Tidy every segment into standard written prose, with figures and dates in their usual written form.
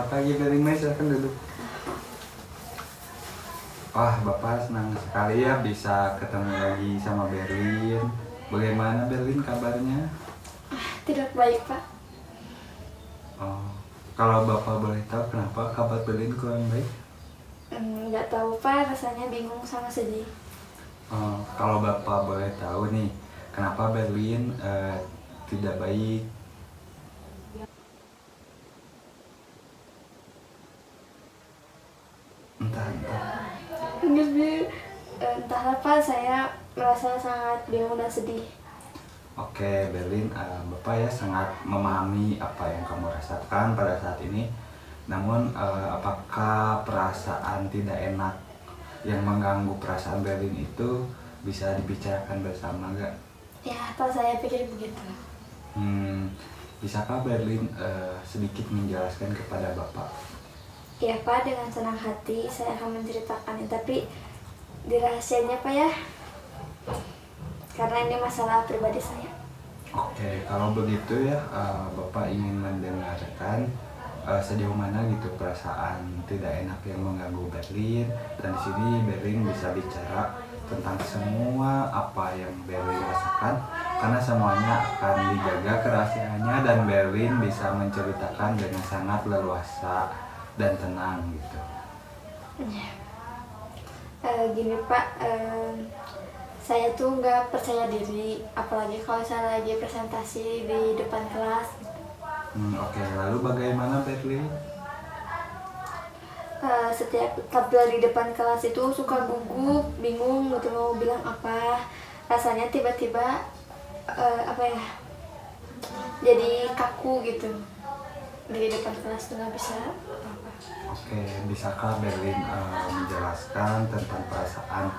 Selamat pagi Berlin, silahkan duduk. Wah, Bapak senang sekali ya bisa ketemu lagi sama Berlin. Bagaimana Berlin kabarnya? Tidak baik, Pak. Oh, kalau Bapak boleh tahu kenapa kabar Berlin kurang baik? Nggak tahu, Pak. Rasanya bingung sama sedih. Kalau Bapak boleh tahu nih, kenapa Berlin tidak baik? Entah. Entah apa, saya merasa sangat bingung dan sedih. Oke, Berlin, Bapak ya sangat memahami apa yang kamu rasakan pada saat ini. Namun, apakah perasaan tidak enak yang mengganggu perasaan Berlin itu bisa dibicarakan bersama nggak? Ya, Pak, saya pikir begitu. Bisakah Berlin sedikit menjelaskan kepada Bapak? Ya, Pak, dengan senang hati saya akan menceritakannya, tapi dirahasianya, Pak, ya. Karena ini masalah pribadi saya. Oke, kalau begitu ya, Bapak ingin mendengarkan sejauh mana gitu perasaan tidak enak yang mengganggu Berlin, dan di sini Berlin bisa bicara tentang semua apa yang Berlin rasakan, karena semuanya akan dijaga kerahasiaannya dan Berlin bisa menceritakan dengan sangat leluasa dan tenang gitu. Gini, Pak, saya tuh nggak percaya diri, apalagi kalau saya lagi presentasi di depan kelas. Oke, lalu bagaimana Berlin? Setiap tampil di depan kelas itu suka gugup, bingung gitu mau bilang apa. Rasanya tiba-tiba apa ya, jadi kaku gitu di depan kelas tuh nggak bisa apa. Oke, bisakah Berlin menjelaskan tentang perasaan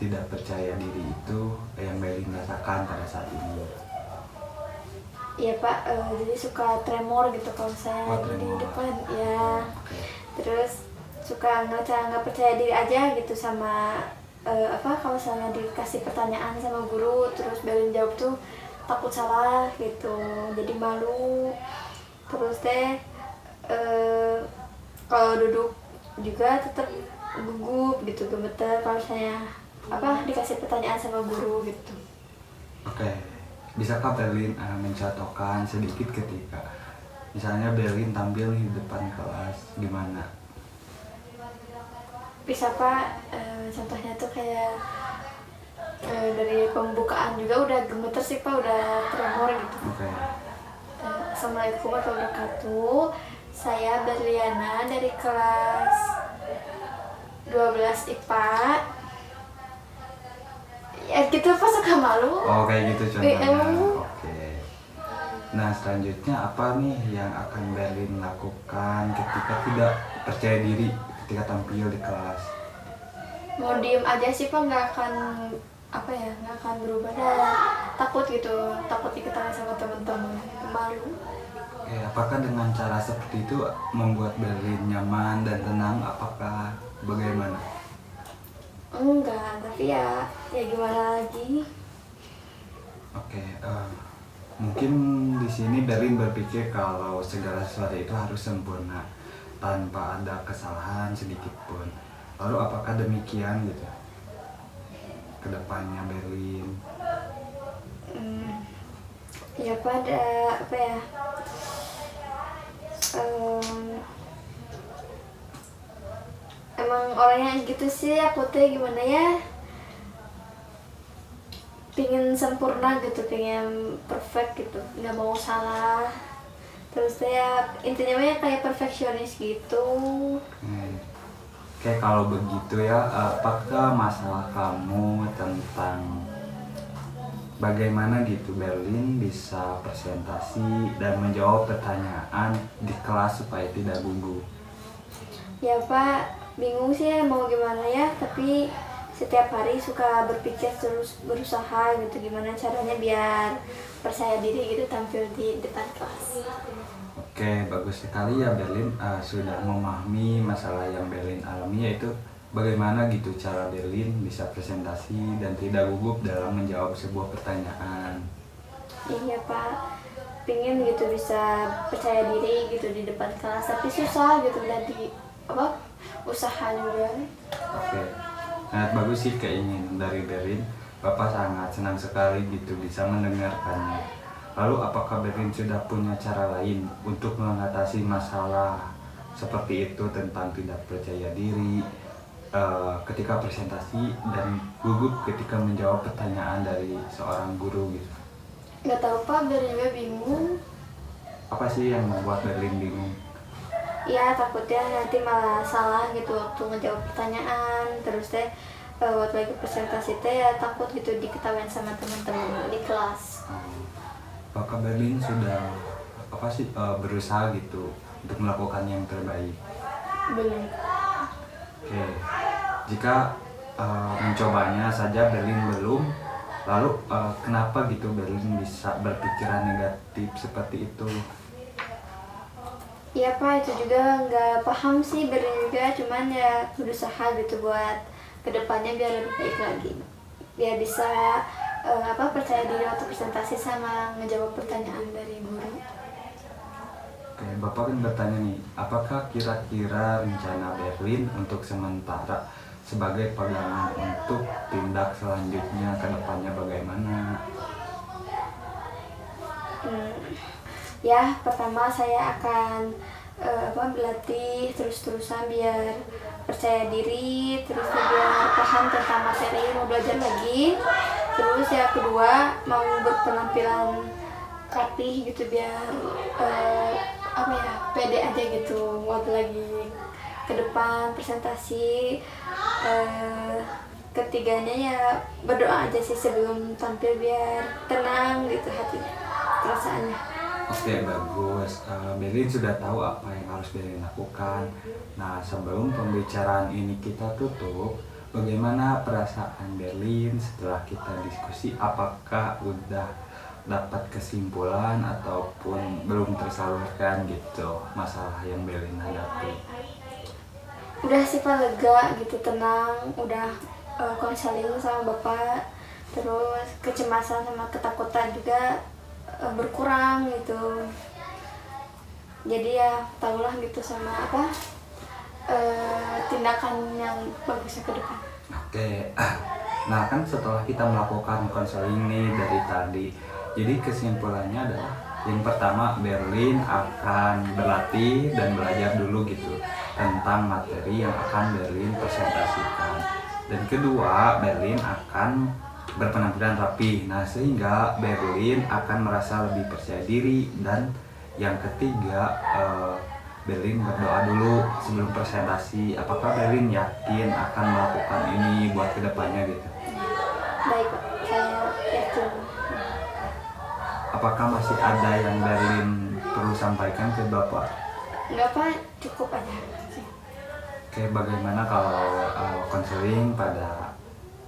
tidak percaya diri itu yang Berlin rasakan pada saat ini? Iya, Pak, jadi suka tremor gitu kalau saya lagi di depan ya. Oke. Terus suka nggak percaya diri aja gitu sama apa, kalau misalnya dikasih pertanyaan sama guru terus Berlin jawab tuh takut salah gitu, jadi malu. Terus kalau duduk juga tetap gugup gitu, gemeter kalau saya apa dikasih pertanyaan sama guru gitu. Oke, bisakah Berlin mencontohkan sedikit ketika misalnya Berlin tampil di depan kelas gimana? Bisa, Pak, contohnya tuh kayak dari pembukaan juga udah gemeter sih, Pak, udah tremor gitu. Oke. Assalamualaikum warahmatullahi wabarakatuh. Saya Berliana dari kelas 12 IPA. Ya gitu, Pak, suka malu. Oh, kayak gitu contohnya. Emang. Oke. Nah, selanjutnya apa nih yang akan Berlin lakukan ketika tidak percaya diri ketika tampil di kelas? Mau diem aja sih, Pak, nggak akan apa ya, nggak akan berubah dan takut gitu, takut diketahui sama teman-teman, malu. Oke, apakah dengan cara seperti itu membuat Berlin nyaman dan tenang? Apakah bagaimana? Enggak, tapi ya gimana lagi. Oke, mungkin di sini Berlin berpikir kalau segala sesuatu itu harus sempurna tanpa ada kesalahan sedikit pun. Lalu apakah demikian gitu kedepannya Berlin? Ya, pada apa ya, emang orangnya gitu sih aku teh, gimana ya, pingin sempurna gitu, pingin perfect gitu, nggak mau salah. Terus saya intinya mah ya kayak perfeksionis gitu. Oke, kalau begitu ya, apakah masalah kamu tentang bagaimana gitu Berlin bisa presentasi dan menjawab pertanyaan di kelas supaya tidak gugup? Ya, Pak, bingung sih ya mau gimana ya, tapi setiap hari suka berpikir terus, berusaha gitu gimana caranya biar percaya diri gitu tampil di depan kelas. Oke, bagus sekali ya Berlin sudah memahami masalah yang Berlin alami, yaitu bagaimana gitu cara Berlin bisa presentasi dan tidak gugup dalam menjawab sebuah pertanyaan. Iya, Pak. pingin gitu bisa percaya diri gitu di depan kelas, tapi susah gitu jadi apa usaha juga. Oke, sangat bagus sih keinginan dari Berlin. Bapak sangat senang sekali gitu bisa mendengarkannya. Lalu apakah Berlin sudah punya cara lain untuk mengatasi masalah seperti itu tentang tidak percaya diri ketika presentasi dan gugup ketika menjawab pertanyaan dari seorang guru gitu? Nggak tahu Pak, biar juga bingung. Apa sih yang membuat Berlin bingung? Ya takutnya nanti malah salah gitu waktu ngejawab pertanyaan, terus teh waktu lagi presentasi teh ya takut gitu diketawain sama teman-teman di kelas. Apakah Berlin sudah berusaha gitu untuk melakukan yang terbaik? Belum. Oke, jika mencobanya saja Berlin belum, lalu kenapa gitu Berlin bisa berpikiran negatif seperti itu? Iya Pak, itu juga nggak paham sih Berlin juga, cuman ya berusaha gitu buat kedepannya biar lebih baik lagi, biar bisa percaya diri waktu presentasi sama ngejawab pertanyaan dari guru. Oke, Bapak kan bertanya nih, apakah kira-kira rencana Berlin untuk sementara sebagai pegangan untuk tindak selanjutnya ke depannya bagaimana? Ya, pertama saya akan berlatih terus-terusan biar percaya diri, terus biar paham tentang materi, mau belajar lagi. Terus ya kedua mau berpenampilan rapih gitu biar pede aja gitu waktu lagi ke depan presentasi. Ketiganya ya berdoa aja sih sebelum tampil biar tenang gitu hati perasaannya. Oke, bagus. Berlin sudah tahu apa yang harus Berlin lakukan. Nah, sebelum pembicaraan ini kita tutup, bagaimana perasaan Berlin setelah kita diskusi? Apakah udah dapat kesimpulan ataupun belum tersalurkan gitu masalah yang Berlin hadapi? Udah sih Pak, lega gitu, tenang, udah konseling sama Bapak, terus kecemasan sama ketakutan juga berkurang gitu. Jadi ya tahulah gitu sama tindakan yang bagusnya ke depan. Oke, nah kan setelah kita melakukan konseling nih dari tadi, jadi kesimpulannya adalah yang pertama Berlin akan berlatih dan belajar dulu gitu tentang materi yang akan Berlin presentasikan. Dan kedua, Berlin akan berpenampilan rapi. Nah, sehingga Berlin akan merasa lebih percaya diri. Dan yang ketiga, Berlin berdoa dulu sebelum presentasi. Apakah Berlin yakin akan melakukan ini buat kedepannya gitu? Baik, saya yakin. Apakah masih ada yang Berlin perlu sampaikan ke Bapak? Enggak Pak, cukup aja. Oke, bagaimana kalau konseling pada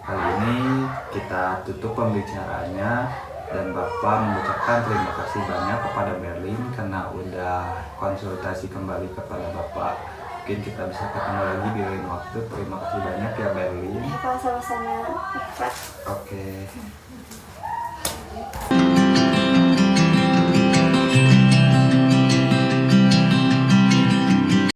kali ini kita tutup pembicaraannya dan Bapak mengucapkan terima kasih banyak kepada Berlin karena udah konsultasi kembali kepada Bapak. Mungkin kita bisa ketemu lagi di lain waktu. Terima kasih banyak ya Berlin. Pak, sama-sama Pak. Oke.